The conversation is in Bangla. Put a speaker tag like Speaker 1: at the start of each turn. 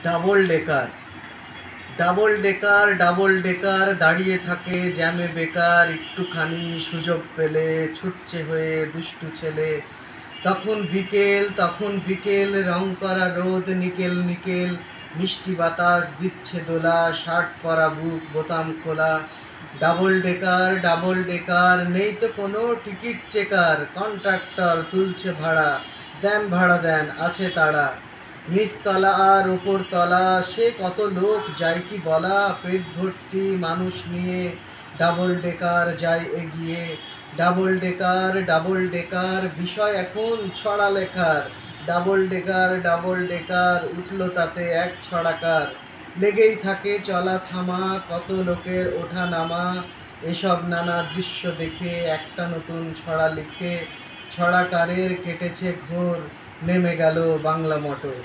Speaker 1: Double decker double decker double decker দাঁড়িয়ে থাকে জ্যামে বেকার, একটুখানি সুযোগ পেলে ছুটছে হয়ে দুষ্টু ছেলে। তখন বিকেল রং করা রোদ নিকেল নিকেল, মিষ্টি বাতাস দিচ্ছে দোলা, শার্ট পরা বুক বোতাম খোলা। ডাবল ডেকার নেই তো কোনো টিকিট চেকার, কন্ট্রাক্টর তুলছে ভাড়া, দেন ভাড়া দেন আছে তাড়া। নিচতলা আর ওপর তলা সে কত লোক যায় কি বলা, পেট ভর্তি মানুষ নিয়ে ডাবল ডেকার যায় এগিয়ে। ডাবল ডেকার বিষয় এখন ছড়া লেখার, ডাবল ডেকার উঠলো তাতে এক ছড়াকার। লেগেই থাকে চলা থামা, কত লোকের ওঠা নামা, এসব নানা দৃশ্য দেখে একটা নতুন ছড়া লিখে ছড়াকারের কেটেছে ঘোর, নেমে গেল বাংলা মোটর।